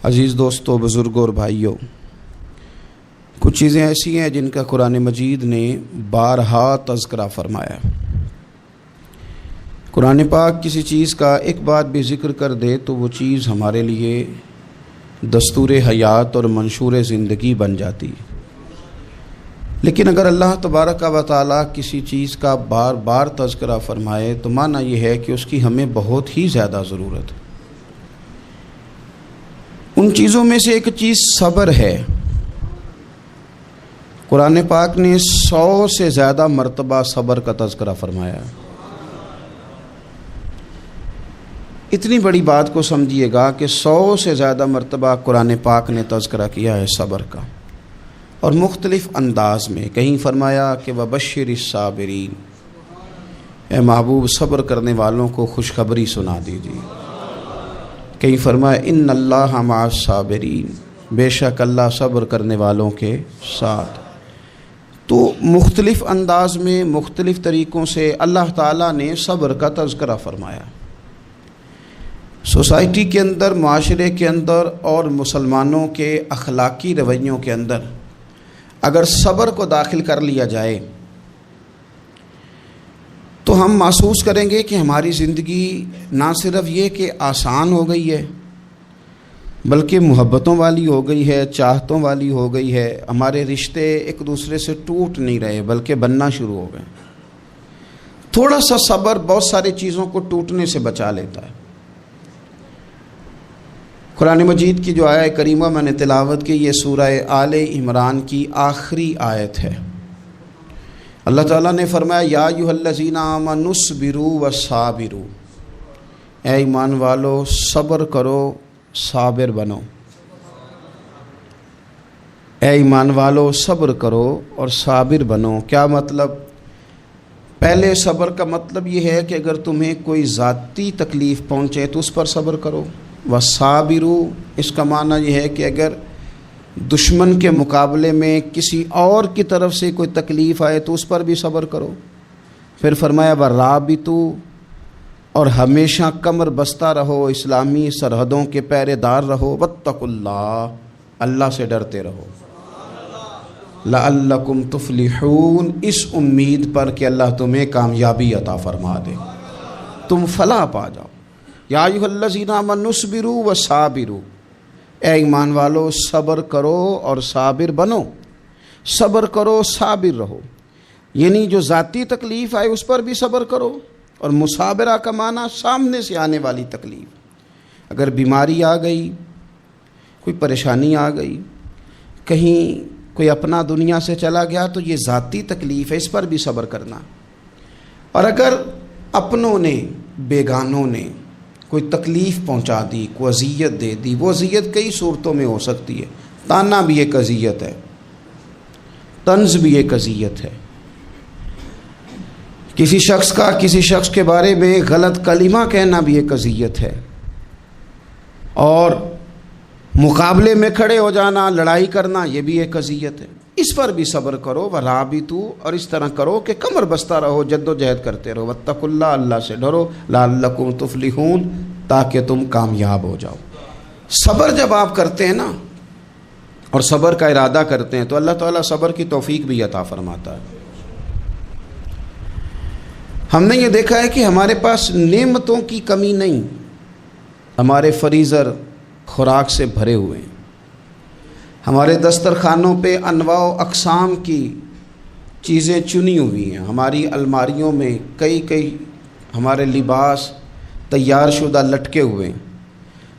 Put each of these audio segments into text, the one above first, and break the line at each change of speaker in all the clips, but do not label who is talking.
عزیز دوستو، بزرگوں اور بھائیوں، کچھ چیزیں ایسی ہیں جن کا قرآن مجید نے بارہا تذکرہ فرمایا۔ قرآن پاک کسی چیز کا ایک بات بھی ذکر کر دے تو وہ چیز ہمارے لیے دستور حیات اور منشور زندگی بن جاتی ہے۔ لیکن اگر اللہ تبارک و تعالیٰ کسی چیز کا بار بار تذکرہ فرمائے تو معنی یہ ہے کہ اس کی ہمیں بہت ہی زیادہ ضرورت ہے۔ ان چیزوں میں سے ایک چیز صبر ہے۔ قرآن پاک نے 100 سے زیادہ مرتبہ صبر کا تذکرہ فرمایا۔ اتنی بڑی بات کو سمجھیے گا کہ 100 سے زیادہ مرتبہ قرآن پاک نے تذکرہ کیا ہے صبر کا، اور مختلف انداز میں۔ کہیں فرمایا کہ وَبَشِّرِ الصَّابِرِينَ، اے محبوب صبر کرنے والوں کو خوشخبری سنا دیجیے۔ کہیں فرمایا اِنَّ اللَّهَ مَعَ الصَّابِرِينَ، بے شک اللہ صبر کرنے والوں کے ساتھ۔ تو مختلف انداز میں، مختلف طریقوں سے اللہ تعالیٰ نے صبر کا تذکرہ فرمایا۔ سوسائٹی کے اندر، معاشرے کے اندر اور مسلمانوں کے اخلاقی رویوں کے اندر اگر صبر کو داخل کر لیا جائے تو ہم محسوس کریں گے کہ ہماری زندگی نہ صرف یہ کہ آسان ہو گئی ہے بلکہ محبتوں والی ہو گئی ہے، چاہتوں والی ہو گئی ہے۔ ہمارے رشتے ایک دوسرے سے ٹوٹ نہیں رہے بلکہ بننا شروع ہو گئے۔ تھوڑا سا صبر بہت ساری چیزوں کو ٹوٹنے سے بچا لیتا ہے۔ قرآن مجید کی جو آیت کریمہ میں نے تلاوت کی، یہ سورہ آل عمران کی آخری آیت ہے۔ اللہ تعالیٰ نے فرمایا یا ایھا الذین آمنوا اصبروا وصابروا، اے ایمان والو صبر کرو، صابر بنو۔ اے ایمان والو صبر کرو اور صابر بنو۔ کیا مطلب؟ پہلے صبر کا مطلب یہ ہے کہ اگر تمہیں کوئی ذاتی تکلیف پہنچے تو اس پر صبر کرو۔ وصابروا، اس کا معنی یہ ہے کہ اگر دشمن کے مقابلے میں کسی اور کی طرف سے کوئی تکلیف آئے تو اس پر بھی صبر کرو۔ پھر فرمایا ورابطوا، اور ہمیشہ کمر بستہ رہو، اسلامی سرحدوں کے پہرے دار رہو۔ واتقوا اللہ، اللہ سے ڈرتے رہو۔ لعلکم تفلحون، اس امید پر کہ اللہ تمہیں کامیابی عطا فرما دے، تم فلاح پا جاؤ۔ یا ایھا الذین آمنوا اصبروا وصابروا، اے ایمان والو صبر کرو اور صابر بنو۔ صبر کرو، صابر رہو، یعنی جو ذاتی تکلیف آئے اس پر بھی صبر کرو۔ اور مصابرہ کا معنی سامنے سے آنے والی تکلیف، اگر بیماری آ گئی، کوئی پریشانی آ گئی، کہیں کوئی اپنا دنیا سے چلا گیا تو یہ ذاتی تکلیف ہے، اس پر بھی صبر کرنا۔ اور اگر اپنوں نے، بیگانوں نے کوئی تکلیف پہنچا دی، کوئی اذیت دے دی، وہ اذیت کئی صورتوں میں ہو سکتی ہے۔ تانا بھی ایک اذیت ہے، طنز بھی ایک اذیت ہے، کسی شخص کے بارے میں غلط کلمہ کہنا بھی ایک اذیت ہے، اور مقابلے میں کھڑے ہو جانا، لڑائی کرنا، یہ بھی ایک اذیت ہے۔ اس پر بھی صبر کرو۔ ورابطوا، اور اس طرح کرو کہ کمر بستہ رہو، جد و جہد کرتے رہو۔ واتقوا اللہ، اللہ سے ڈرو۔ لعلکم تفلحون، تاکہ تم کامیاب ہو جاؤ۔ صبر جب آپ کرتے ہیں نا اور صبر کا ارادہ کرتے ہیں تو اللہ تعالیٰ صبر کی توفیق بھی عطا فرماتا ہے۔ ہم نے یہ دیکھا ہے کہ ہمارے پاس نعمتوں کی کمی نہیں، ہمارے فریزر خوراک سے بھرے ہوئے ہیں، ہمارے دسترخوانوں پہ انواع و اقسام کی چیزیں چنی ہوئی ہیں، ہماری الماریوں میں کئی ہمارے لباس تیار شدہ لٹکے ہوئے ہیں،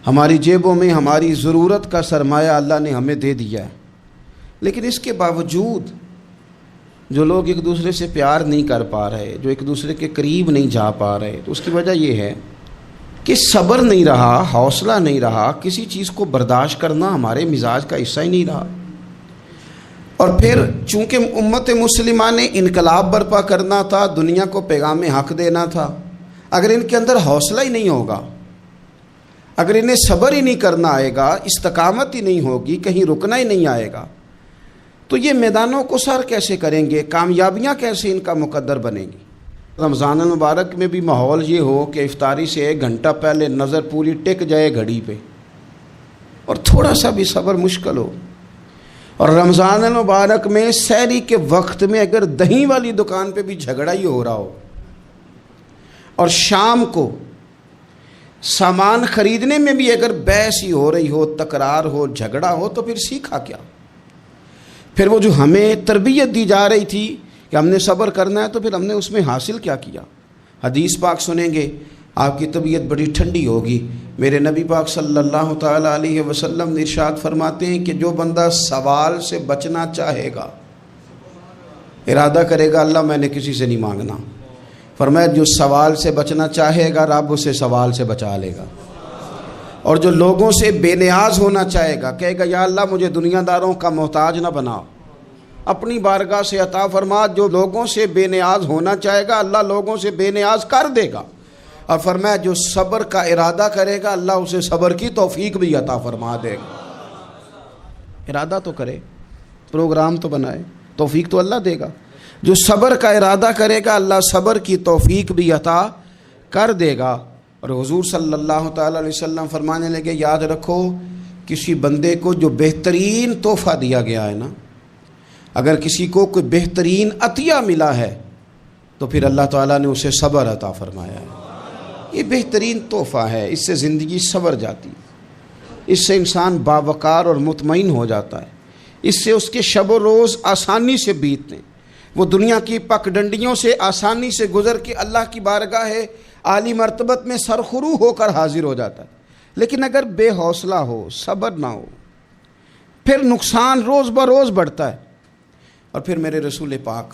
ہماری جیبوں میں ہماری ضرورت کا سرمایہ اللہ نے ہمیں دے دیا ہے۔ لیکن اس کے باوجود جو لوگ ایک دوسرے سے پیار نہیں کر پا رہے، جو ایک دوسرے کے قریب نہیں جا پا رہے، تو اس کی وجہ یہ ہے کہ صبر نہیں رہا، حوصلہ نہیں رہا، کسی چیز کو برداشت کرنا ہمارے مزاج کا حصہ ہی نہیں رہا۔ اور پھر چونکہ امت مسلمہ نے انقلاب برپا کرنا تھا، دنیا کو پیغام حق دینا تھا، اگر ان کے اندر حوصلہ ہی نہیں ہوگا، اگر انہیں صبر ہی نہیں کرنا آئے گا، استقامت ہی نہیں ہوگی، کہیں رکنا ہی نہیں آئے گا، تو یہ میدانوں کو سر کیسے کریں گے؟ کامیابیاں کیسے ان کا مقدر بنے گی؟ رمضان المبارک میں بھی ماحول یہ ہو کہ افطاری سے 1 گھنٹہ پہلے نظر پوری ٹک جائے گھڑی پہ، اور تھوڑا سا بھی صبر مشکل ہو. اور رمضان المبارک میں سحری کے وقت میں اگر دہی والی دکان پہ بھی جھگڑا ہی ہو رہا ہو اور شام کو سامان خریدنے میں بھی اگر بحث ہی ہو رہی ہو, تکرار ہو, جھگڑا ہو, تو پھر سیکھا کیا؟ پھر وہ جو ہمیں تربیت دی جا رہی تھی کہ ہم نے صبر کرنا ہے, تو پھر ہم نے اس میں حاصل کیا کیا؟ حدیث پاک سنیں گے, آپ کی طبیعت بڑی ٹھنڈی ہوگی. میرے نبی پاک صلی اللہ تعالیٰ علیہ وسلم ارشاد فرماتے ہیں کہ جو بندہ سوال سے بچنا چاہے گا, ارادہ کرے گا اللہ میں نے کسی سے نہیں مانگنا, فرمایا جو سوال سے بچنا چاہے گا رب اسے سوال سے بچا لے گا. اور جو لوگوں سے بے نیاز ہونا چاہے گا, کہے گا یا اللہ مجھے دنیا داروں کا محتاج نہ بنا, اپنی بارگاہ سے عطا فرما. جو لوگوں سے بے نیاز ہونا چاہے گا اللہ لوگوں سے بے نیاز کر دے گا. اور فرمایا جو صبر کا ارادہ کرے گا اللہ اسے صبر کی توفیق بھی عطا فرما دے گا. ارادہ تو کرے, پروگرام تو بنائے, توفیق تو اللہ دے گا. جو صبر کا ارادہ کرے گا اللہ صبر کی توفیق بھی عطا کر دے گا. اور حضور صلی اللہ تعالیٰ علیہ وسلم فرمانے لگے, یاد رکھو کسی بندے کو جو بہترین تحفہ دیا گیا ہے نا, اگر کسی کو کوئی بہترین عطیہ ملا ہے تو پھر اللہ تعالیٰ نے اسے صبر عطا فرمایا ہے. یہ بہترین تحفہ ہے, اس سے زندگی سنور جاتی ہے, اس سے انسان باوقار اور مطمئن ہو جاتا ہے, اس سے اس کے شب و روز آسانی سے بیتتے ہیں, وہ دنیا کی پک ڈنڈیوں سے آسانی سے گزر کے اللہ کی بارگاہ ہے عالی مرتبت میں سرخرو ہو کر حاضر ہو جاتا ہے. لیکن اگر بے حوصلہ ہو, صبر نہ ہو, پھر نقصان روز بروز بڑھتا ہے. اور پھر میرے رسول پاک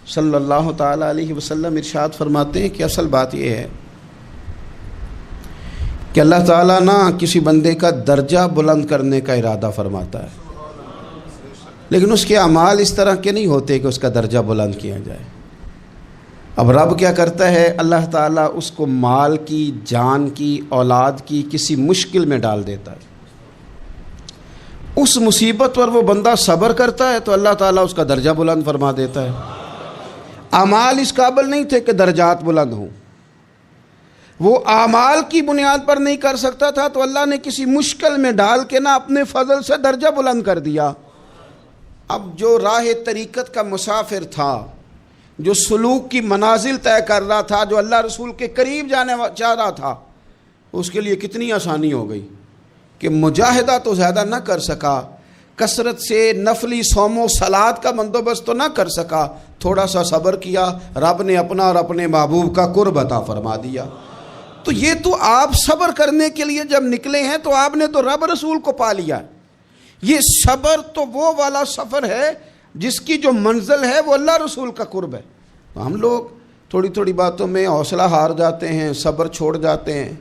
صلی اللہ تعالیٰ علیہ وسلم ارشاد فرماتے ہیں کہ اصل بات یہ ہے کہ اللہ تعالیٰ نہ کسی بندے کا درجہ بلند کرنے کا ارادہ فرماتا ہے, لیکن اس کے اعمال اس طرح کے نہیں ہوتے کہ اس کا درجہ بلند کیا جائے. اب رب کیا کرتا ہے, اللہ تعالیٰ اس کو مال کی, جان کی, اولاد کی کسی مشکل میں ڈال دیتا ہے. اس مصیبت پر وہ بندہ صبر کرتا ہے تو اللہ تعالیٰ اس کا درجہ بلند فرما دیتا ہے. اعمال اس قابل نہیں تھے کہ درجات بلند ہوں, وہ اعمال کی بنیاد پر نہیں کر سکتا تھا تو اللہ نے کسی مشکل میں ڈال کے نا اپنے فضل سے درجہ بلند کر دیا. اب جو راہ طریقت کا مسافر تھا, جو سلوک کی منازل طے کر رہا تھا, جو اللہ رسول کے قریب جانے چاہ رہا تھا, اس کے لیے کتنی آسانی ہو گئی کہ مجاہدہ تو زیادہ نہ کر سکا, کثرت سے نفلی صوم و صلات کا بندوبست تو نہ کر سکا, تھوڑا سا صبر کیا, رب نے اپنا اور اپنے محبوب کا قرب عطا فرما دیا. تو یہ تو آپ صبر کرنے کے لیے جب نکلے ہیں تو آپ نے تو رب رسول کو پا لیا. یہ صبر تو وہ والا سفر ہے جس کی جو منزل ہے وہ اللہ رسول کا قرب ہے. تو ہم لوگ تھوڑی تھوڑی باتوں میں حوصلہ ہار جاتے ہیں, صبر چھوڑ جاتے ہیں,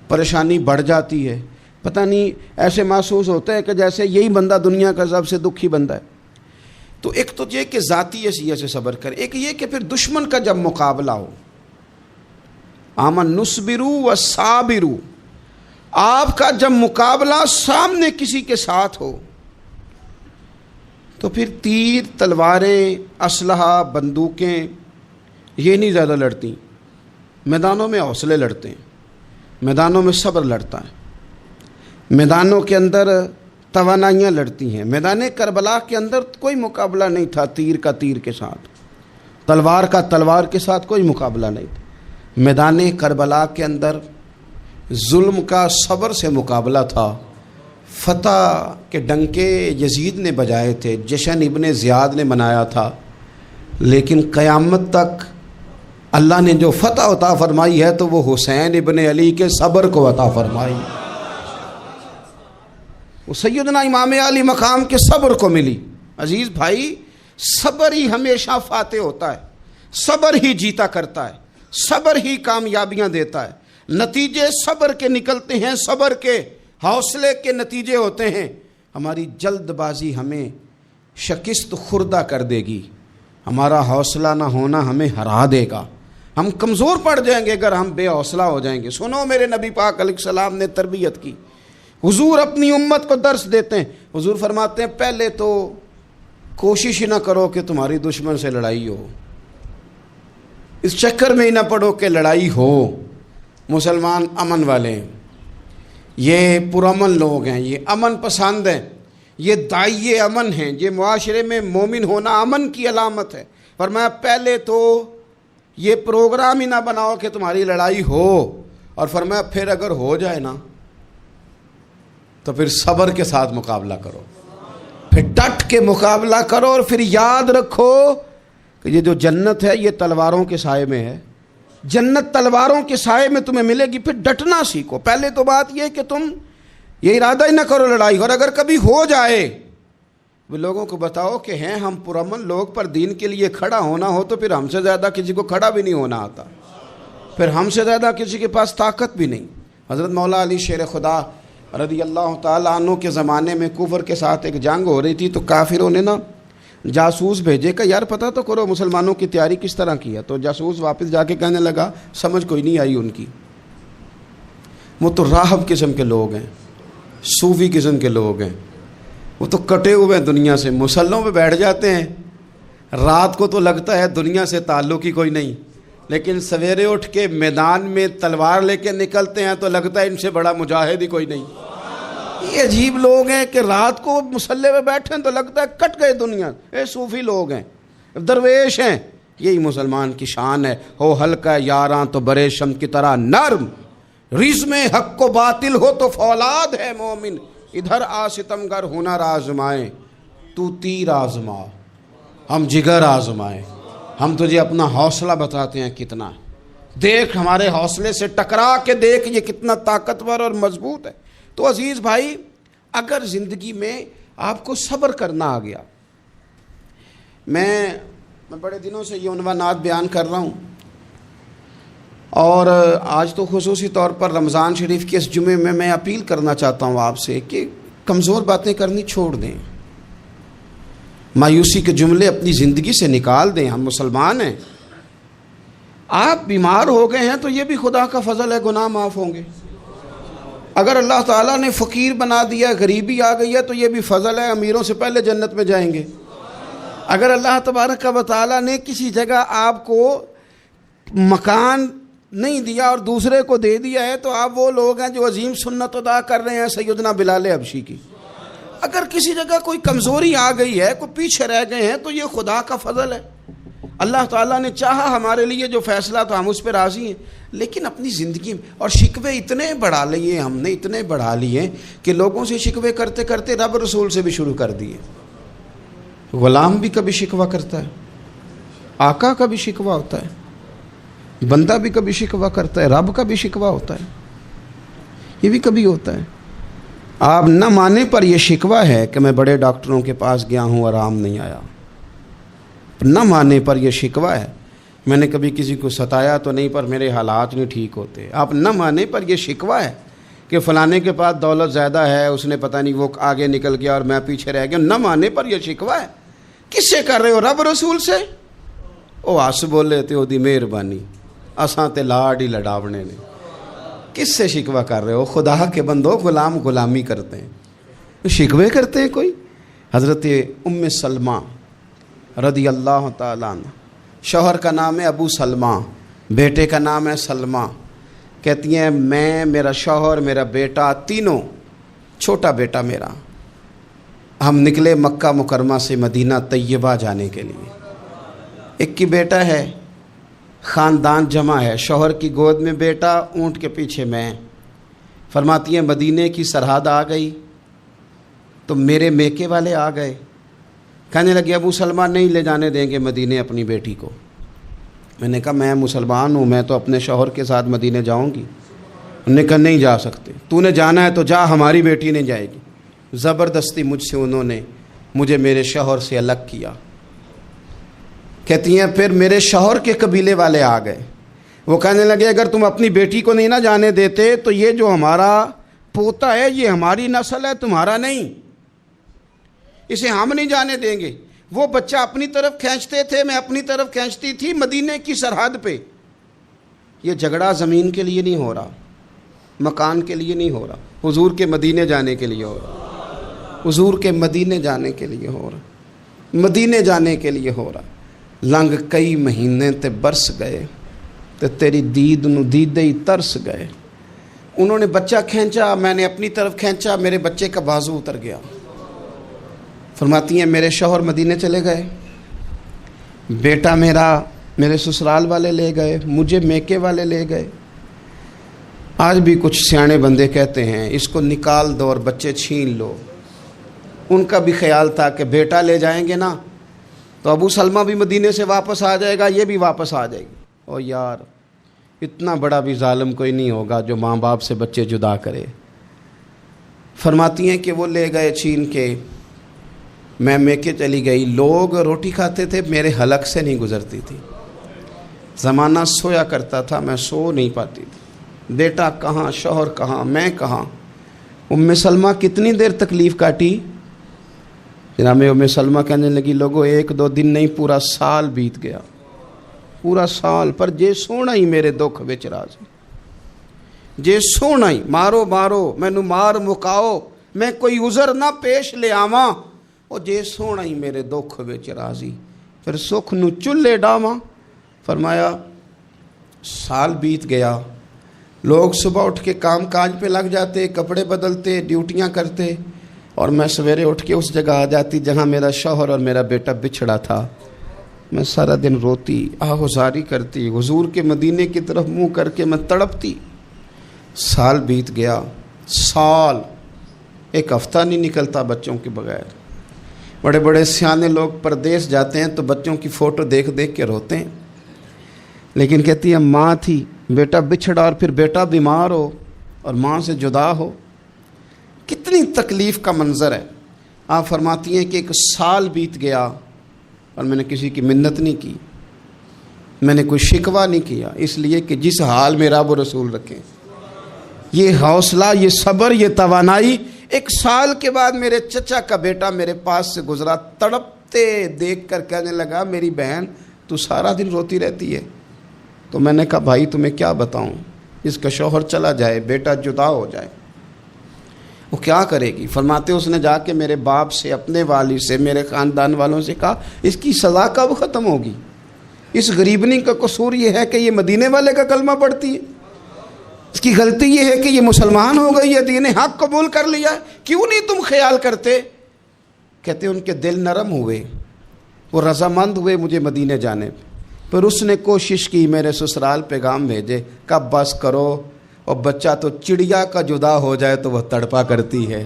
پریشانی بڑھ جاتی ہے. پتہ نہیں ایسے محسوس ہوتا ہے کہ جیسے یہی بندہ دنیا کا سب سے دکھی بندہ ہے. تو ایک تو یہ کہ ذاتی حیثیت سے صبر کرے, ایک یہ کہ پھر دشمن کا جب مقابلہ ہو, آمن نصبرو و صابرو, آپ کا جب مقابلہ سامنے کسی کے ساتھ ہو تو پھر تیر, تلواریں, اسلحہ, بندوقیں یہ نہیں زیادہ لڑتی. میدانوں میں حوصلے لڑتے ہیں, میدانوں میں صبر لڑتا ہے, میدانوں کے اندر توانائیاں لڑتی ہیں. میدان کربلا کے اندر کوئی مقابلہ نہیں تھا تیر کا تیر کے ساتھ, تلوار کا تلوار کے ساتھ کوئی مقابلہ نہیں تھا. میدان کربلا کے اندر ظلم کا صبر سے مقابلہ تھا. فتح کے ڈنکے یزید نے بجائے تھے, جشن ابن زیاد نے منایا تھا, لیکن قیامت تک اللہ نے جو فتح عطا فرمائی ہے تو وہ حسین ابن علی کے صبر کو عطا فرمائی. وہ سیدنا امام علی مقام کے صبر کو ملی. عزیز بھائی, صبر ہی ہمیشہ فاتح ہوتا ہے, صبر ہی جیتا کرتا ہے, صبر ہی کامیابیاں دیتا ہے. نتیجے صبر کے نکلتے ہیں, صبر کے حوصلے کے نتیجے ہوتے ہیں. ہماری جلد بازی ہمیں شکست خوردہ کر دے گی, ہمارا حوصلہ نہ ہونا ہمیں ہرا دے گا. ہم کمزور پڑ جائیں گے اگر ہم بے حوصلہ ہو جائیں گے. سنو, میرے نبی پاک علیہ السلام نے تربیت کی. حضور اپنی امت کو درس دیتے ہیں. حضور فرماتے ہیں پہلے تو کوشش ہی نہ کرو کہ تمہاری دشمن سے لڑائی ہو, اس چکر میں ہی نہ پڑو کہ لڑائی ہو. مسلمان امن والے ہیں, یہ پرامن لوگ ہیں، یہ امن پسند ہیں، یہ داعیے امن ہیں، یہ معاشرے میں مومن ہونا امن کی علامت ہے۔ فرمایا پہلے تو یہ پروگرام ہی نہ بناؤ کہ تمہاری لڑائی ہو، اور فرمایا پھر اگر ہو جائے نا تو پھر صبر کے ساتھ مقابلہ کرو، پھر ڈٹ کے مقابلہ کرو، اور پھر یاد رکھو کہ یہ جو جنت ہے یہ تلواروں کے سائے میں ہے، جنت تلواروں کے سائے میں تمہیں ملے گی۔ پھر ڈٹنا سیکھو۔ پہلے تو بات یہ کہ تم یہ ارادہ ہی نہ کرو لڑائی، اور اگر کبھی ہو جائے وہ لوگوں کو بتاؤ کہ ہیں ہم پرامن لوگ، پر دین کے لیے کھڑا ہونا ہو تو پھر ہم سے زیادہ کسی کو کھڑا بھی نہیں ہونا آتا، پھر ہم سے زیادہ کسی کے پاس طاقت بھی نہیں۔ حضرت مولا علی شیر خدا رضی اللہ تعالیٰ عنہ کے زمانے میں کفر کے ساتھ ایک جنگ ہو رہی تھی، تو کافروں نے نا جاسوس بھیجے کہ یار پتہ تو کرو مسلمانوں کی تیاری کس طرح کی ہے۔ تو جاسوس واپس جا کے کہنے لگا سمجھ کوئی نہیں آئی ان کی، وہ تو راہب قسم کے لوگ ہیں، صوفی قسم کے لوگ ہیں، وہ تو کٹے ہوئے ہیں دنیا سے، مسلوں پہ بیٹھ جاتے ہیں، رات کو تو لگتا ہے دنیا سے تعلق ہی کوئی نہیں، لیکن سویرے اٹھ کے میدان میں تلوار لے کے نکلتے ہیں تو لگتا ہے ان سے بڑا مجاہد ہی کوئی نہیں۔ یہ عجیب لوگ ہیں کہ رات کو مسلح پہ بیٹھے ہیں تو لگتا ہے کٹ گئے دنیا، یہ صوفی لوگ ہیں، درویش ہیں۔ یہی مسلمان کی شان ہے، ہو ہلکا یاراں تو برے شم کی طرح نرم، رزم حق و باطل ہو تو فولاد ہے مومن، ادھر آ ستمگر ہنر آزمائیں تو تیر آزما، ہم جگر آزمائیں، ہم تجھے اپنا حوصلہ بتاتے ہیں کتنا، دیکھ ہمارے حوصلے سے ٹکرا کے دیکھ یہ کتنا طاقتور اور مضبوط ہے۔ تو عزیز بھائی، اگر زندگی میں آپ کو صبر کرنا آ گیا، میں بڑے دنوں سے یہ عنوانات بیان کر رہا ہوں، اور آج تو خصوصی طور پر رمضان شریف کے اس جمعے میں اپیل کرنا چاہتا ہوں آپ سے کہ کمزور باتیں کرنی چھوڑ دیں، مایوسی کے جملے اپنی زندگی سے نکال دیں۔ ہم مسلمان ہیں، آپ بیمار ہو گئے ہیں تو یہ بھی خدا کا فضل ہے، گناہ معاف ہوں گے۔ اگر اللہ تعالیٰ نے فقیر بنا دیا، غریبی آ گئی ہے تو یہ بھی فضل ہے، امیروں سے پہلے جنت میں جائیں گے۔ اگر اللہ تبارک و تعالیٰ نے کسی جگہ آپ کو مکان نہیں دیا اور دوسرے کو دے دیا ہے تو آپ وہ لوگ ہیں جو عظیم سنت ادا کر رہے ہیں سیدنا بلال حبشی کی۔ اگر کسی جگہ کوئی کمزوری آ گئی ہے، کوئی پیچھے رہ گئے ہیں تو یہ خدا کا فضل ہے۔ اللہ تعالیٰ نے چاہا ہمارے لیے جو فیصلہ تو ہم اس پہ راضی ہیں، لیکن اپنی زندگی میں اور شکوے اتنے بڑھا لیے، ہم نے اتنے بڑھا لیے کہ لوگوں سے شکوے کرتے کرتے رب رسول سے بھی شروع کر دیے۔ غلام بھی کبھی شکوہ کرتا ہے، آقا کا بھی شکوہ ہوتا ہے، بندہ بھی کبھی شکوہ کرتا ہے، رب کا بھی شکوہ ہوتا ہے، یہ بھی کبھی ہوتا ہے۔ آپ نہ مانے پر یہ شکوہ ہے کہ میں بڑے ڈاکٹروں کے پاس گیا ہوں آرام نہیں آیا، نہ مانے پر یہ شکوہ ہے میں نے کبھی کسی کو ستایا تو نہیں پر میرے حالات نہیں ٹھیک ہوتے۔ آپ نہ مانے پر یہ شکوہ ہے کہ فلانے کے پاس دولت زیادہ ہے، اس نے پتہ نہیں وہ آگے نکل گیا اور میں پیچھے رہ گیا، نہ مانے پر یہ شکوہ ہے۔ کس سے کر رہے ہو؟ رب رسول سے؟ او آس بولے تے دی مہربانی اساں تے لاڈ ہی لڈاونے نے۔ کس سے شکوہ کر رہے ہو؟ خدا کے بندو، غلام غلامی کرتے ہیں، شکوے کرتے ہیں کوئی؟ حضرت ام سلمہ رضی اللہ تعالیٰ عنہ، شوہر کا نام ہے ابو سلمہ، بیٹے کا نام ہے سلمہ، کہتی ہیں میں، میرا شوہر، میرا بیٹا، تینوں، چھوٹا بیٹا میرا، ہم نکلے مکہ مکرمہ سے مدینہ طیبہ جانے کے لیے۔ ایک کی بیٹا ہے، خاندان جمع ہے، شوہر کی گود میں بیٹا، اونٹ کے پیچھے میں۔ فرماتی ہیں مدینے کی سرحد آ گئی تو میرے میکے والے آ گئے، کہنے لگے ابو سلمہ نہیں لے جانے دیں گے مدینے اپنی بیٹی کو۔ میں نے کہا میں مسلمان ہوں، میں تو اپنے شوہر کے ساتھ مدینے جاؤں گی۔ انہوں نے کہا نہیں جا سکتے، تو نے جانا ہے تو جا، ہماری بیٹی نہیں جائے گی۔ زبردستی مجھ سے انہوں نے مجھے میرے شوہر سے الگ کیا۔ کہتی ہیں پھر میرے شوہر کے قبیلے والے آ گئے، وہ کہنے لگے اگر تم اپنی بیٹی کو نہیں نہ جانے دیتے تو یہ جو ہمارا پوتا ہے یہ ہماری نسل ہے، تمہارا نہیں، اسے ہم نہیں جانے دیں گے۔ وہ بچہ اپنی طرف کھینچتے تھے، میں اپنی طرف کھینچتی تھی، مدینے کی سرحد پہ۔ یہ جھگڑا زمین کے لیے نہیں ہو رہا، مکان کے لیے نہیں ہو رہا، حضور کے مدینے جانے کے لیے ہو رہا، حضور کے مدینے جانے کے لیے ہو رہا، مدینے جانے کے لیے ہو رہا۔ لنگ کئی مہینے تے برس گئے تے تیری دید نو دیدے ہی ترس گئے، انہوں نے بچہ کھینچا، میں نے اپنی طرف کھینچا، میرے بچے کا بازو اتر گیا۔ فرماتی ہیں میرے شوہر مدینے چلے گئے، بیٹا میرا میرے سسرال والے لے گئے، مجھے میکے والے لے گئے۔ آج بھی کچھ سیانے بندے کہتے ہیں اس کو نکال دو اور بچے چھین لو۔ ان کا بھی خیال تھا کہ بیٹا لے جائیں گے نا تو ابو سلمہ بھی مدینے سے واپس آ جائے گا، یہ بھی واپس آ جائے گی۔ او یار، اتنا بڑا بھی ظالم کوئی نہیں ہوگا جو ماں باپ سے بچے جدا کرے۔ فرماتی ہیں کہ وہ لے گئے چھین کے، میں میکے چلی گئی۔ لوگ روٹی کھاتے تھے، میرے حلق سے نہیں گزرتی تھی۔ زمانہ سویا کرتا تھا، میں سو نہیں پاتی تھی۔ بیٹا کہاں، شوہر کہاں، میں کہاں۔ ام سلمہ کتنی دیر تکلیف کاٹی؟ جناب ام سلمہ کہنے لگی لوگوں 1-2 دن نہیں، پورا سال بیت گیا، پورا سال، پر جے سونا ہی میرے دکھ وچ راضی، جے سونا ہی مارو مارو مینوں مار مکاؤ، میں کوئی عذر نہ پیش لے آواں، او جے سونا ہی میرے دکھ وچ راضی، پھر سکھ نو چلے ڈاواں۔ فرمایا سال بیت گیا، لوگ صبح اٹھ کے کام کاج پہ لگ جاتے، کپڑے بدلتے، ڈیوٹیاں کرتے، اور میں سویرے اٹھ کے اس جگہ آ جاتی جہاں میرا شوہر اور میرا بیٹا بچھڑا تھا۔ میں سارا دن روتی، آہوزاری کرتی، حضور کے مدینے کی طرف منہ کر کے میں تڑپتی۔ سال بیت گیا، سال، ایک ہفتہ نہیں نکلتا بچوں کے بغیر۔ بڑے بڑے سیانے لوگ پردیس جاتے ہیں تو بچوں کی فوٹو دیکھ دیکھ کے روتے ہیں، لیکن کہتی ہے ماں تھی، بیٹا بچھڑا اور پھر بیٹا بیمار ہو اور ماں سے جدا ہو، کتنی تکلیف کا منظر ہے۔ آپ فرماتی ہیں کہ 1 سال بیت گیا اور میں نے کسی کی منت نہیں کی، میں نے کوئی شکوہ نہیں کیا، اس لیے کہ جس حال میں رب و رسول رکھیں۔ یہ حوصلہ، یہ صبر، یہ توانائی۔ 1 سال کے بعد میرے چچا کا بیٹا میرے پاس سے گزرا، تڑپتے دیکھ کر کہنے لگا میری بہن تو سارا دن روتی رہتی ہے۔ تو میں نے کہا بھائی تمہیں کیا بتاؤں، اس کا شوہر چلا جائے، بیٹا جدا ہو جائے، وہ کیا کرے گی؟ فرماتے اس نے جا کے میرے باپ سے، اپنے والد سے، میرے خاندان والوں سے کہا اس کی سزا کب ختم ہوگی؟ اس غریبنی کا قصور یہ ہے کہ یہ مدینے والے کا کلمہ پڑھتی ہے، اس کی غلطی یہ ہے کہ یہ مسلمان ہو گئی ہے، دین حق قبول کر لیا ہے، کیوں نہیں تم خیال کرتے؟ کہتے ان کے دل نرم ہوئے، وہ رضامند ہوئے مجھے مدینے جانے پہ۔ پھر اس نے کوشش کی میرے سسرال پیغام بھیجے، کب بس کرو، اور بچہ تو چڑیا کا جدا ہو جائے تو وہ تڑپا کرتی ہے،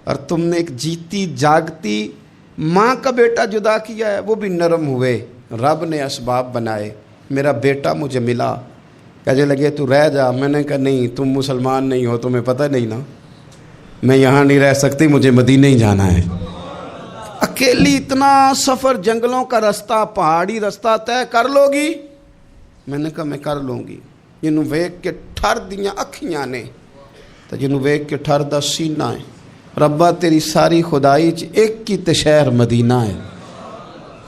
اور تم نے ایک جیتی جاگتی ماں کا بیٹا جدا کیا ہے۔ وہ بھی نرم ہوئے، رب نے اسباب بنائے، میرا بیٹا مجھے ملا۔ کہنے لگے تو رہ جا، میں نے کہا نہیں، تم مسلمان نہیں ہو، تمہیں پتہ نہیں نا، میں یہاں نہیں رہ سکتی، مجھے مدینے ہی جانا ہے۔ اکیلی اتنا سفر، جنگلوں کا رستہ، پہاڑی رستہ طے کر لو گی؟ میں نے کہا میں کر لوں گی۔ جنوں ویکھ کے ٹھر دیاں اکھیاں نے تے جنوں ویکھ کے ٹھر دا سینہ ہے، ربا تیری ساری خدائی چ ایک کی تے شہر مدینہ ہے۔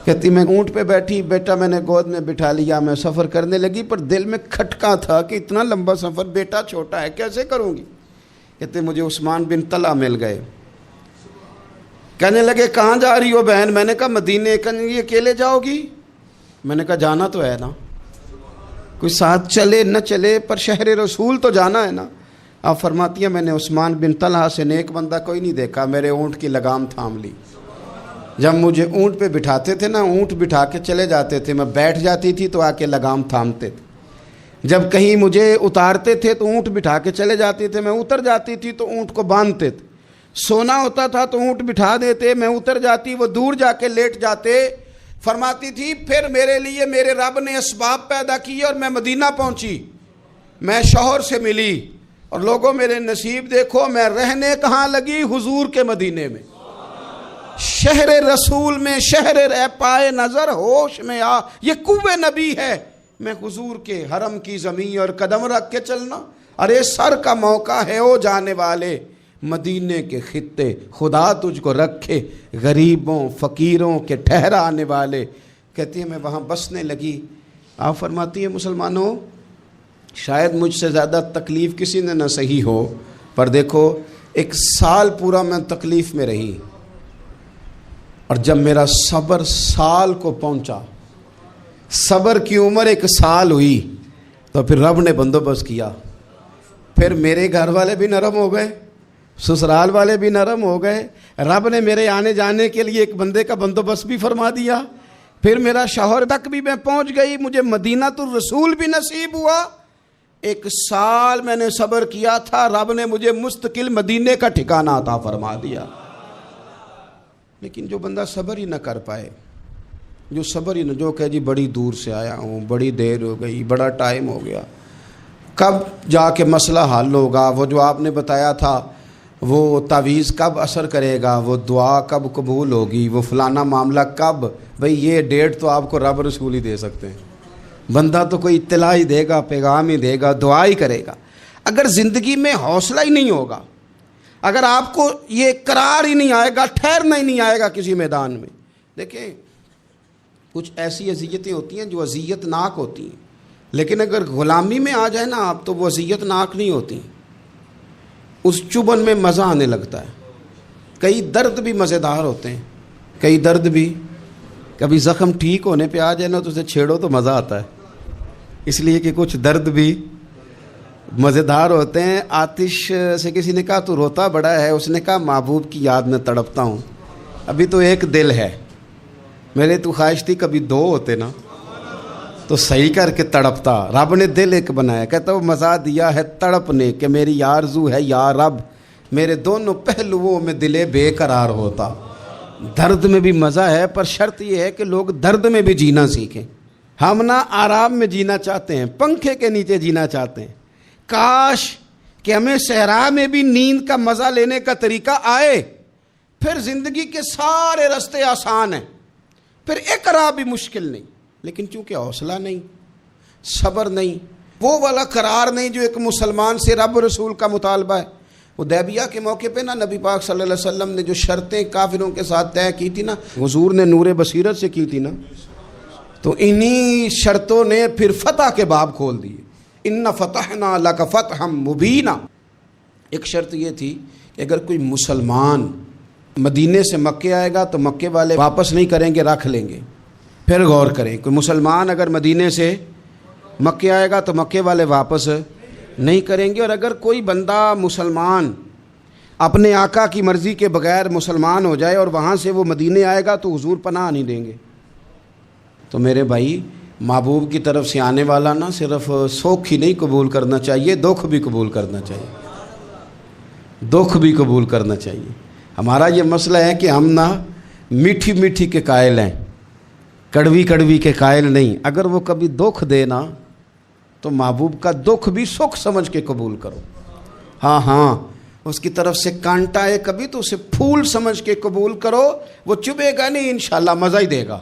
کہتی میں اونٹ پہ بیٹھی، بیٹا میں نے گود میں بٹھا لیا، میں سفر کرنے لگی، پر دل میں کھٹکا تھا کہ اتنا لمبا سفر، بیٹا چھوٹا ہے، کیسے کروں گی؟ کہتے مجھے عثمان بن طلحہ مل گئے، کہنے لگے کہاں جا رہی ہو بہن؟ میں نے کہا مدینے۔ کہنے لگے اکیلے جاؤ گی؟ میں نے کہا جانا تو ہے نا، کوئی ساتھ چلے نہ چلے پر شہر رسول تو جانا ہے نا۔ آپ فرماتی ہیں میں نے عثمان بن طلحہ سے نیک بندہ کوئی نہیں دیکھا، میرے اونٹ کی لگام تھام لی۔ جب مجھے اونٹ پہ بٹھاتے تھے نا، اونٹ بٹھا کے چلے جاتے تھے، میں بیٹھ جاتی تھی تو آ کے لگام تھامتے تھے۔ جب کہیں مجھے اتارتے تھے تو اونٹ بٹھا کے چلے جاتے تھے، میں اتر جاتی تھی تو اونٹ کو باندھتے تھے۔ سونا ہوتا تھا تو اونٹ بٹھا دیتے، میں اتر جاتی، وہ دور جا کے لیٹ جاتے۔ فرماتی تھی پھر میرے لیے میرے رب نے اسباب پیدا کیے اور میں مدینہ پہنچی، میں شوہر سے ملی، اور لوگوں میرے نصیب دیکھو، میں رہنے کہاں لگی؟ حضور کے مدینے میں، شہر رسول میں، شہر رہ پائے نظر ہوش میں آ، یہ کوہ نبی ہے، میں حضور کے حرم کی زمین اور قدم رکھ کے چلنا۔ ارے سر کا موقع ہے او جانے والے، مدینے کے خطے خدا تجھ کو رکھے، غریبوں فقیروں کے ٹھہرانے والے۔ کہتی ہے میں وہاں بسنے لگی۔ آپ فرماتی ہیں مسلمانوں شاید مجھ سے زیادہ تکلیف کسی نے نہ سہی ہو، پر دیکھو 1 سال پورا میں تکلیف میں رہی، اور جب میرا صبر سال کو پہنچا، صبر کی عمر 1 سال ہوئی، تو پھر رب نے بندوبست کیا، پھر میرے گھر والے بھی نرم ہو گئے, سسرال والے بھی نرم ہو گئے, رب نے میرے آنے جانے کے لیے ایک بندے کا بندوبست بھی فرما دیا, پھر میرا شوہر تک بھی میں پہنچ گئی, مجھے مدینہ الرسول بھی نصیب ہوا. 1 سال میں نے صبر کیا تھا, رب نے مجھے مستقل مدینے کا ٹھکانہ عطا فرما دیا. لیکن جو بندہ صبر ہی نہ کر پائے, جو صبر ہی نہ, جو کہ جی بڑی دور سے آیا ہوں, بڑی دیر ہو گئی, بڑا ٹائم ہو گیا, کب جا کے مسئلہ حل ہوگا, وہ جو آپ نے بتایا تھا وہ تعویذ کب اثر کرے گا, وہ دعا کب قبول ہوگی, وہ فلانا معاملہ کب, بھئی یہ ڈیٹ تو آپ کو رب رسول ہی دے سکتے ہیں. بندہ تو کوئی اطلاع ہی دے گا, پیغام ہی دے گا, دعا ہی کرے گا. اگر زندگی میں حوصلہ ہی نہیں ہوگا, اگر آپ کو یہ قرار ہی نہیں آئے گا, ٹھہرنا ہی نہیں آئے گا کسی میدان میں. دیکھیں کچھ ایسی اذیتیں ہوتی ہیں جو اذیت ناک ہوتی ہیں, لیکن اگر غلامی میں آ جائے نا آپ, تو وہ اذیت ناک نہیں ہوتی, اس چبھن میں مزہ آنے لگتا ہے. کئی درد بھی مزیدار ہوتے ہیں, کئی درد بھی, کبھی زخم ٹھیک ہونے پہ آ جائے نا تو اسے چھیڑو تو مزہ آتا ہے, اس لیے کہ کچھ درد بھی مزیدار ہوتے ہیں. آتش سے کسی نے کہا تو روتا بڑا ہے, اس نے کہا محبوب کی یاد میں تڑپتا ہوں, ابھی تو ایک دل ہے, میرے تو خواہش تھی کبھی 2 ہوتے نا تو صحیح کر کے تڑپتا. رب نے دل ایک بنایا, کہتا وہ مزہ دیا ہے تڑپ نے کہ میری آرزو ہے یا رب, میرے دونوں پہلوؤں میں دل بے قرار ہوتا. درد میں بھی مزہ ہے, پر شرط یہ ہے کہ لوگ درد میں بھی جینا سیکھیں. ہم نہ آرام میں جینا چاہتے ہیں, پنکھے کے نیچے جینا چاہتے ہیں. کاش کہ ہمیں صحرا میں بھی نیند کا مزہ لینے کا طریقہ آئے, پھر زندگی کے سارے راستے آسان ہیں, پھر اقرار بھی مشکل نہیں. لیکن چونکہ حوصلہ نہیں, صبر نہیں, وہ والا قرار نہیں جو ایک مسلمان سے رب رسول کا مطالبہ ہے. حدیبیہ کے موقع پہ نا نبی پاک صلی اللہ علیہ وسلم نے جو شرطیں کافروں کے ساتھ طے کی تھی نا, حضور نے نور بصیرت سے کی تھی نا, تو انہی شرطوں نے پھر فتح کے باب کھول دیے. ان فتحنا لک فتحا مبینا. ایک شرط یہ تھی کہ اگر کوئی مسلمان مدینے سے مکے آئے گا تو مکے والے واپس نہیں کریں گے, رکھ لیں گے. پھر غور کریں, کوئی مسلمان اگر مدینے سے مکے آئے گا تو مکے والے واپس نہیں کریں گے, اور اگر کوئی بندہ مسلمان اپنے آقا کی مرضی کے بغیر مسلمان ہو جائے اور وہاں سے وہ مدینے آئے گا تو حضور پناہ نہیں دیں گے. تو میرے بھائی, محبوب کی طرف سے آنے والا نا صرف سوکھ ہی نہیں قبول کرنا چاہیے, دکھ بھی قبول کرنا چاہیے, دکھ بھی قبول کرنا چاہیے. ہمارا یہ مسئلہ ہے کہ ہم نہ میٹھی میٹھی کے قائل ہیں, کڑوی کڑوی کے قائل نہیں. اگر وہ کبھی دکھ دے نا تو محبوب کا دکھ بھی سکھ سمجھ کے قبول کرو. ہاں اس کی طرف سے کانٹا ہے کبھی تو اسے پھول سمجھ کے قبول کرو, وہ چبھے گا نہیں, انشاءاللہ مزہ ہی دے گا,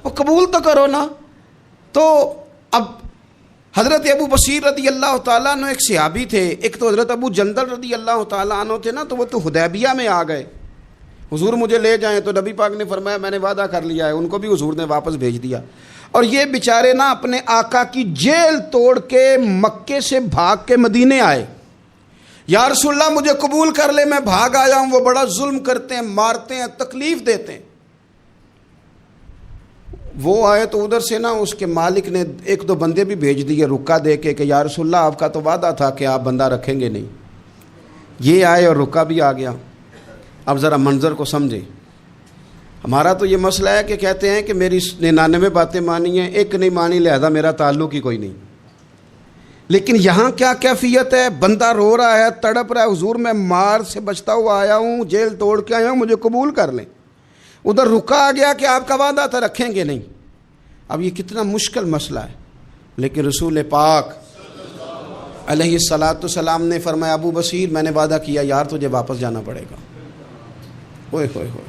وہ قبول تو کرو نا. تو اب حضرت ابو بصیر رضی اللہ تعالیٰ عنہ ایک صحابی تھے, ایک تو حضرت ابو جندل رضی اللہ تعالیٰ عنہ تھے نا, تو وہ تو حدیبیہ میں آ گئے. حضور مجھے لے جائیں, تو نبی پاک نے فرمایا میں نے وعدہ کر لیا ہے, ان کو بھی حضور نے واپس بھیج دیا. اور یہ بیچارے نا اپنے آقا کی جیل توڑ کے مکے سے بھاگ کے مدینے آئے. یا رسول اللہ مجھے قبول کر لے, میں بھاگ آیا ہوں, وہ بڑا ظلم کرتے ہیں, مارتے ہیں, تکلیف دیتے ہیں. وہ آئے تو ادھر سے نا اس کے مالک نے 1-2 بندے بھی بھیج دیے رکا دے کے کہ یا رسول اللہ آپ کا تو وعدہ تھا کہ آپ بندہ رکھیں گے نہیں. یہ آئے اور رکا بھی آ گیا. اب ذرا منظر کو سمجھیں. ہمارا تو یہ مسئلہ ہے کہ کہتے ہیں کہ میری 99 باتیں مانی ہیں, ایک نہیں مانی, لہذا میرا تعلق ہی کوئی نہیں. لیکن یہاں کیا کیفیت ہے, بندہ رو رہا ہے, تڑپ رہا ہے, حضور میں مار سے بچتا ہوا آیا ہوں, جیل توڑ کے آیا ہوں, مجھے قبول کر لیں. ادھر رکا آ گیا کہ آپ کا وعدہ تھا رکھیں گے نہیں. اب یہ کتنا مشکل مسئلہ ہے. لیکن رسول پاک علیہ الصلاۃ والسلام نے فرمایا ابو بصیر میں نے وعدہ کیا یار تجھے واپس جانا پڑے گا. ہوئے ہوئے ہوئے.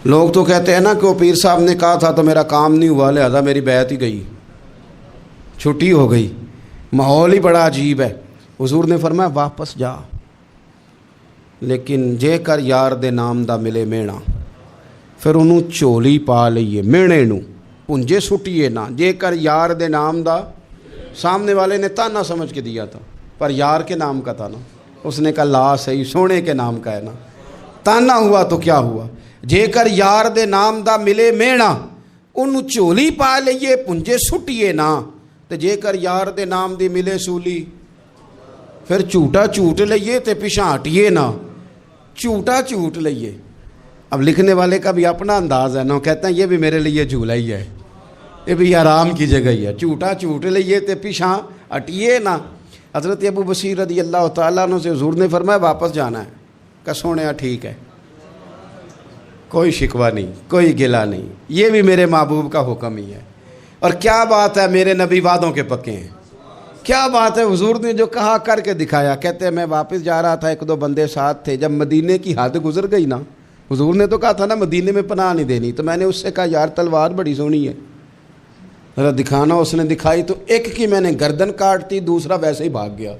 لوگ تو کہتے ہیں نا کہ وہ پیر صاحب نے کہا تھا تو میرا کام نہیں ہوا, لہذا میری بیعت ہی گئی, چھٹی ہو گئی. ماحول ہی بڑا عجیب ہے. حضور نے فرمایا واپس جا, لیکن جے کر یار دے نام دا ملے مینا, پھر انہوں چولی پا لئیے مینے نو پنجے سٹیے نا. جے کر یار دے نام دا, سامنے والے نے تانا سمجھ کے دیا تھا پر یار کے نام کا تھا نا. اس نے کہا لا صحیح, سونے کے نام کا ہے نا, تانا ہوا تو کیا ہوا. جے کر یار دے نام دا ملے مینا, انہوں چولی پا لئیے پنجے سٹیے نا. تے جے کر یار دے نام دی ملے سولی، پھر جھوٹا جھوٹ لئیے تے پیچھا ہٹیے نہ، جھوٹا جھوٹ لئیے۔ اب لکھنے والے کا بھی اپنا انداز ہے نا، کہتے ہیں یہ بھی میرے لیے جھولا ہی ہے، یہ بھی آرام کی جگہ ہی ہے، جھوٹا جھوٹ لئیے تے پیچھا ہٹیے نہ۔ حضرت ابو بصیر رضی اللہ تعالیٰ عنہ سے حضور نے فرمایا واپس جانا ہے، کہ سونیا ٹھیک ہے، کوئی شکوہ نہیں، کوئی گلہ نہیں، یہ بھی میرے محبوب کا حکم ہی ہے۔ اور کیا بات ہے، میرے نبی وعدوں کے پکے ہیں، کیا بات ہے، حضور نے جو کہا کر کے دکھایا۔ کہتے ہیں میں واپس جا رہا تھا، ایک دو بندے ساتھ تھے، جب مدینے کی حد گزر گئی نا، حضور نے تو کہا تھا نا مدینے میں پناہ نہیں دینی، تو میں نے اس سے کہا یار تلوار بڑی سونی ہے، ذرا دکھانا۔ اس نے دکھائی تو ایک کی میں نے گردن کاٹ دی، دوسرا ویسے ہی بھاگ گیا،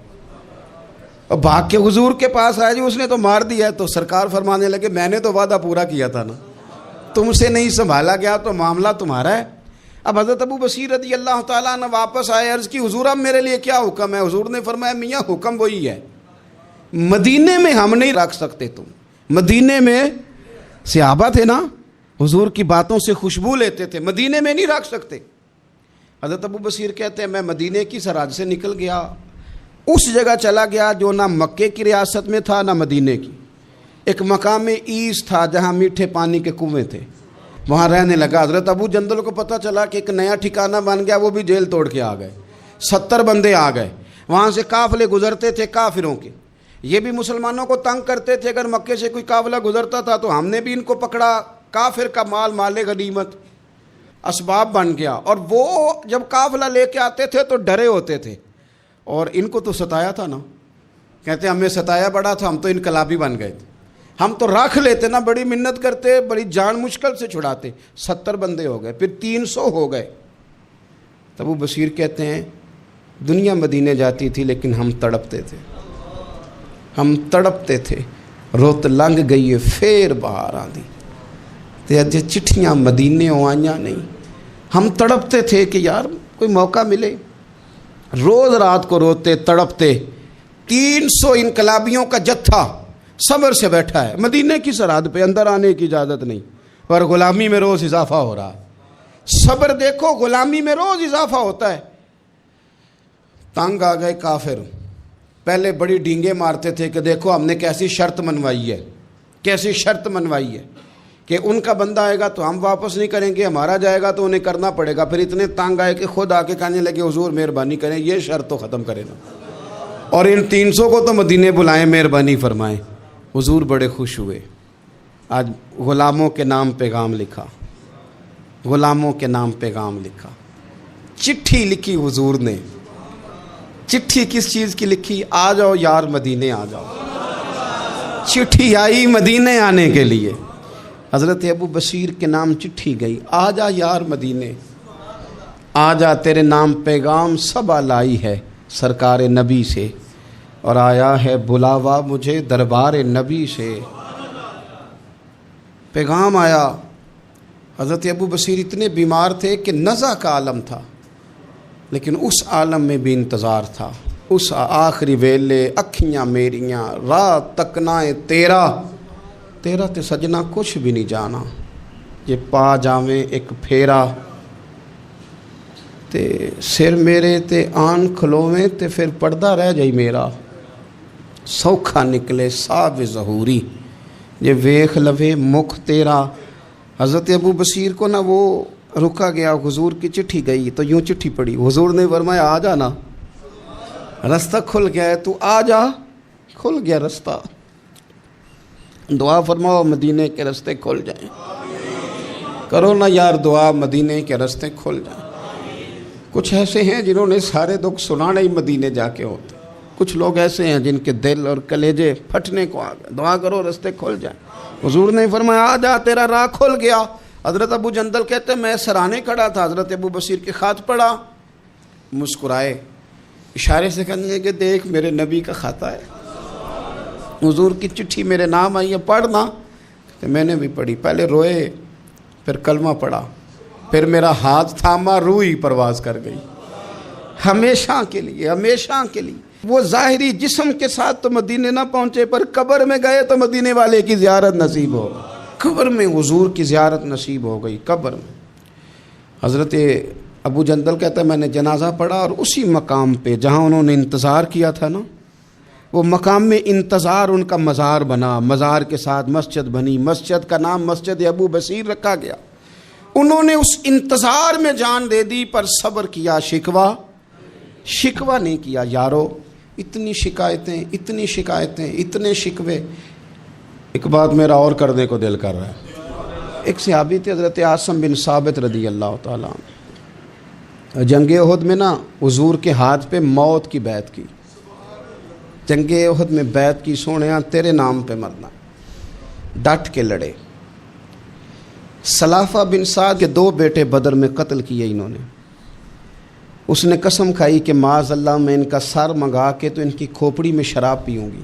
اور بھاگ کے حضور کے پاس آیا، جو اس نے تو مار دیا ہے۔ تو سرکار فرمانے لگے میں نے تو وعدہ پورا کیا تھا نا، تم سے نہیں سنبھالا گیا تو معاملہ تمہارا ہے۔ اب حضرت ابو بصیر رضی اللہ تعالیٰ عنہ واپس آئے، عرض کی حضور اب میرے لیے کیا حکم ہے؟ حضور نے فرمایا میاں حکم وہی ہے، مدینے میں ہم نہیں رکھ سکتے، تم مدینے میں صحابہ تھے نا، حضور کی باتوں سے خوشبو لیتے تھے، مدینے میں نہیں رکھ سکتے۔ حضرت ابو بصیر کہتے ہیں میں مدینے کی سرحد سے نکل گیا، اس جگہ چلا گیا جو نہ مکے کی ریاست میں تھا نہ مدینے کی، ایک مقام ایس تھا جہاں میٹھے پانی کے کنویں تھے، وہاں رہنے لگا۔ حضرت ابو جندل کو پتہ چلا کہ ایک نیا ٹھکانہ بن گیا، وہ بھی جیل توڑ کے آ گئے، 70 بندے آ گئے، وہاں سے قافلے گزرتے تھے کافروں کے، یہ بھی مسلمانوں کو تنگ کرتے تھے، اگر مکے سے کوئی قافلہ گزرتا تھا تو ہم نے بھی ان کو پکڑا، کافر کا مال مال غنیمت اسباب بن گیا۔ اور وہ جب قافلہ لے کے آتے تھے تو ڈرے ہوتے تھے، اور ان کو تو ستایا تھا نا، کہتے ہمیں ستایا بڑا تھا، ہم تو انقلابی بن گئے تھے، ہم تو رکھ لیتے نا، بڑی منت کرتے، بڑی جان مشکل سے چھڑاتے، 70 بندے ہو گئے، پھر 300 ہو گئے۔ تب وہ بصیر کہتے ہیں دنیا مدینے جاتی تھی لیکن ہم تڑپتے تھے، ہم تڑپتے تھے، روت لنگ گئی ہے پھر باہر آندی تے اج چٹھیاں مدینے آئیاں نہیں، ہم تڑپتے تھے کہ یار کوئی موقع ملے، روز رات کو روتے تڑپتے۔ 300 انقلابیوں کا جتھا صبر سے بیٹھا ہے مدینے کی سرحد پہ، اندر آنے کی اجازت نہیں، پر غلامی میں روز اضافہ ہو رہا ہے۔ صبر دیکھو، غلامی میں روز اضافہ ہوتا ہے۔ تنگ آ گئے کافر، پہلے بڑی ڈینگیں مارتے تھے کہ دیکھو ہم نے کیسی شرط منوائی ہے، کیسی شرط منوائی ہے کہ ان کا بندہ آئے گا تو ہم واپس نہیں کریں گے، ہمارا جائے گا تو انہیں کرنا پڑے گا۔ پھر اتنے تنگ آئے کہ خود آ کے کہنے لگے حضور مہربانی کریں، یہ شرط تو ختم کرے نا، اور ان 300 کو تو مدینے بلائیں، مہربانی فرمائیں۔ حضور بڑے خوش ہوئے، آج غلاموں کے نام پیغام لکھا، غلاموں کے نام پیغام لکھا، چٹھی لکھی حضور نے۔ چٹھی کس چیز کی لکھی؟ آ جاؤ یار مدینے آ جاؤ، چٹھی آئی مدینے آنے کے لیے۔ حضرت ابو بصیر کے نام چٹھی گئی، آ جا یار مدینے، آ جا تیرے نام پیغام سب لائی ہے سرکار نبی سے، اور آیا ہے بلاوا مجھے دربار نبی سے۔ پیغام آیا۔ حضرت ابو بصیر اتنے بیمار تھے کہ نزع کا عالم تھا، لیکن اس عالم میں بھی انتظار تھا۔ اس آخری ویلے اکھیاں میریاں رات تکنائیں تیرا تے سجنا کچھ بھی نہیں جانا، یہ پا جاویں ایک پھیرا تے سر میرے تے آن کھلوویں تے پھر پردہ رہ جائی میرا، سوکھا نکلے صاحب ظہوری یہ ویخ لوے مکھ تیرا۔ حضرت ابو بصیر کو نہ وہ رکا گیا، حضور کی چٹھی گئی تو یوں چٹھی پڑی، حضور نے فرمایا آ جانا، رستہ کھل گیا ہے، تو آ جا، کھل گیا رستہ۔ دعا فرماؤ مدینے کے رستے کھل جائیں، کرو نا یار دعا مدینے کے رستے کھل جائیں۔ کچھ ایسے ہیں جنہوں نے سارے دکھ سنانے ہی مدینے جا کے ہوتے، کچھ لوگ ایسے ہیں جن کے دل اور کلیجے پھٹنے کو آ گئے، دعا کرو رستے کھل جائیں۔ حضور نے فرمایا آ جا تیرا راہ کھل گیا۔ حضرت ابو جندل کہتے ہیں میں سرانے کھڑا تھا، حضرت ابو بصیر کے خط پڑھا، مسکرائے، اشارے سے کہنے لگے کہ دیکھ میرے نبی کا خط ہے، حضور کی چٹھی میرے نام آئی ہے، پڑھنا۔ تو میں نے بھی پڑھی، پہلے روئے، پھر کلمہ پڑھا، پھر میرا ہاتھ تھاما، روح ہی پرواز کر گئی، ہمیشہ کے لیے، ہمیشہ کے لیے۔ وہ ظاہری جسم کے ساتھ تو مدینے نہ پہنچے، پر قبر میں گئے تو مدینے والے کی زیارت نصیب ہو گئی، قبر میں حضور کی زیارت نصیب ہو گئی، قبر میں۔ حضرت ابو جندل کہتا ہے میں نے جنازہ پڑھا اور اسی مقام پہ جہاں انہوں نے انتظار کیا تھا نا، وہ مقام میں انتظار ان کا مزار بنا، مزار کے ساتھ مسجد بنی، مسجد کا نام مسجد ابو بصیر رکھا گیا۔ انہوں نے اس انتظار میں جان دے دی پر صبر کیا، شکوہ نہیں کیا۔ یارو اتنی شکایتیں، اتنے شکوے، ایک بات میرا اور کرنے کو دل کر رہا ہے۔ ایک صحابی تھے حضرت عاصم بن ثابت رضی اللہ تعالیٰ عنہ، جنگ احد میں نا حضور کے ہاتھ پہ موت کی بیعت کی، جنگ احد میں بیعت کی، سونیا تیرے نام پہ مرنا، ڈٹ کے لڑے۔ سلافہ بن سعد کے 2 بیٹے بدر میں قتل کیے انہوں نے۔ اس نے قسم کھائی کہ معاذ اللہ میں ان کا سر منگا کے تو ان کی کھوپڑی میں شراب پیوں گی۔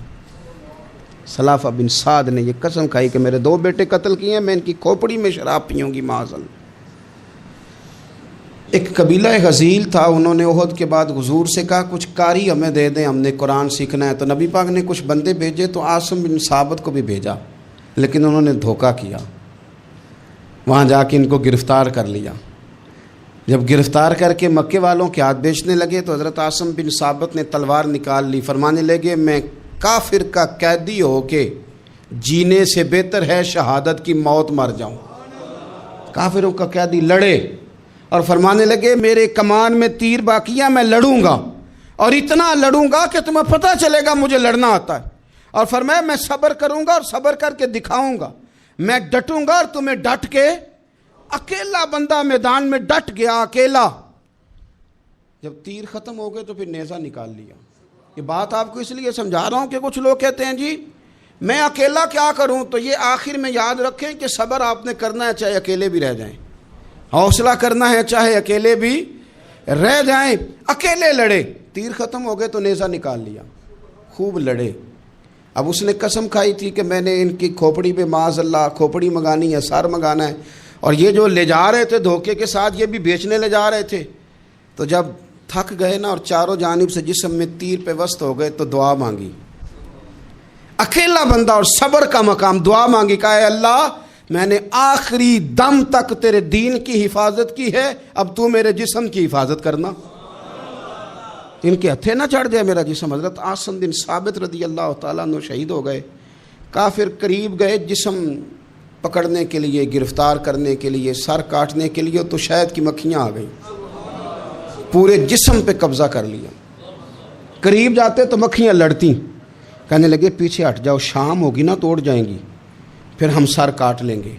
سلافہ بن سعد نے یہ قسم کھائی کہ میرے 2 بیٹے قتل کیے ہیں، میں ان کی کھوپڑی میں شراب پیوں گی معاذ اللہ۔ ایک قبیلہ غزیل تھا، انہوں نے احد کے بعد حضور سے کہا کچھ قاری ہمیں دے دیں، ہم نے قرآن سیکھنا ہے۔ تو نبی پاک نے کچھ بندے بھیجے، تو عاصم بن ثابت کو بھی بھیجا، لیکن انہوں نے دھوکہ کیا، وہاں جا کے ان کو گرفتار کر لیا۔ جب گرفتار کر کے مکے والوں کے ہاتھ بیچنے لگے تو حضرت عاصم بن ثابت نے تلوار نکال لی، فرمانے لگے میں کافر کا قیدی ہو کے جینے سے بہتر ہے شہادت کی موت مر جاؤں۔ کافروں کا قیدی لڑے اور فرمانے لگے میرے کمان میں تیر باقی ہے، میں لڑوں گا اور اتنا لڑوں گا کہ تمہیں پتہ چلے گا مجھے لڑنا آتا ہے۔ اور فرمایا میں صبر کروں گا اور صبر کر کے دکھاؤں گا، میں ڈٹوں گا اور تمہیں ڈٹ کے۔ اکیلا بندہ میدان میں ڈٹ گیا، اکیلا۔ جب تیر ختم ہو گئے تو پھر نیزہ نکال لیا۔ یہ بات آپ کو اس لیے سمجھا رہا ہوں کہ کچھ لوگ کہتے ہیں جی میں اکیلا کیا کروں، تو یہ آخر میں یاد رکھیں کہ صبر آپ نے کرنا ہے چاہے اکیلے بھی رہ جائیں، حوصلہ کرنا ہے چاہے اکیلے بھی رہ جائیں۔ اکیلے لڑے، تیر ختم ہو گئے تو نیزہ نکال لیا، خوب لڑے۔ اب اس نے قسم کھائی تھی کہ میں نے ان کی کھوپڑی پہ معاذ اللہ کھوپڑی منگانی ہے، سر منگانا ہے، اور یہ جو لے جا رہے تھے دھوکے کے ساتھ یہ بھی بیچنے لے جا رہے تھے۔ تو جب تھک گئے نا اور چاروں جانب سے جسم میں تیر پہ وسط ہو گئے تو دعا مانگی، اکیلا بندہ اور صبر کا مقام، دعا مانگی، کہا اے اللہ میں نے آخری دم تک تیرے دین کی حفاظت کی ہے، اب تو میرے جسم کی حفاظت کرنا، ان کے ہتھے نہ چڑھ جائے میرا جسم۔ حضرت عاصم بن ثابت رضی اللہ تعالیٰ عنہ شہید ہو گئے۔ کافر قریب گئے جسم پکڑنے کے لیے، گرفتار کرنے کے لیے، سر کاٹنے کے لیے، تو شہد کی مکھیاں آ گئیں، پورے جسم پہ قبضہ کر لیا۔ قریب جاتے تو مکھیاں لڑتی، کہنے لگے پیچھے ہٹ جاؤ، شام ہوگی نا توڑ جائیں گی، پھر ہم سر کاٹ لیں گے۔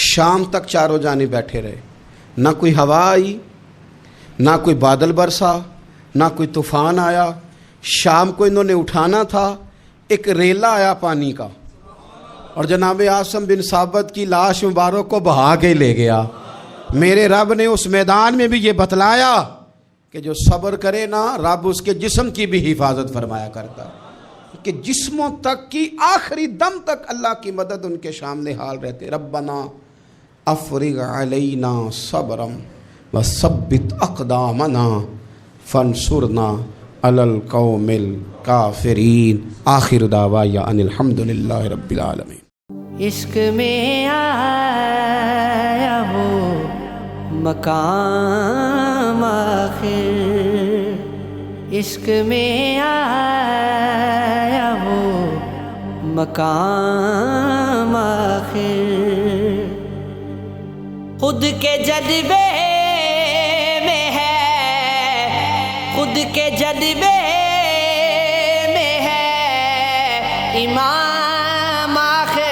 شام تک چاروں جانے بیٹھے رہے، نہ کوئی ہوا آئی، نہ کوئی بادل برسا، نہ کوئی طوفان آیا۔ شام کو انہوں نے اٹھانا تھا، ایک ریلا آیا پانی کا، اور جناب عاصم بن ثابت کی لاش مبارک کو بہا کے لے گیا۔ میرے رب نے اس میدان میں بھی یہ بتلایا کہ جو صبر کرے نا رب اس کے جسم کی بھی حفاظت فرمایا کرتا ہے، کہ جسموں تک کی آخری دم تک اللہ کی مدد ان کے سامنے حال رہتے۔ ربنا افرغ علینا صبرا وثبت اقدامنا فانصرنا علی القوم الکافرین۔ آخر دعوایا ان الحمدللہ رب العالمین۔
عشق میں آیا وہ مقام آخر، عشق میں آیا وہ مقام آخر، خود کے جذبے میں ہے، خود کے جذبے میں ہے امام آخر،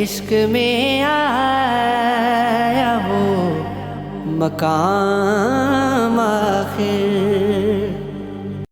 عشق میں آیا وہ مقام آخر۔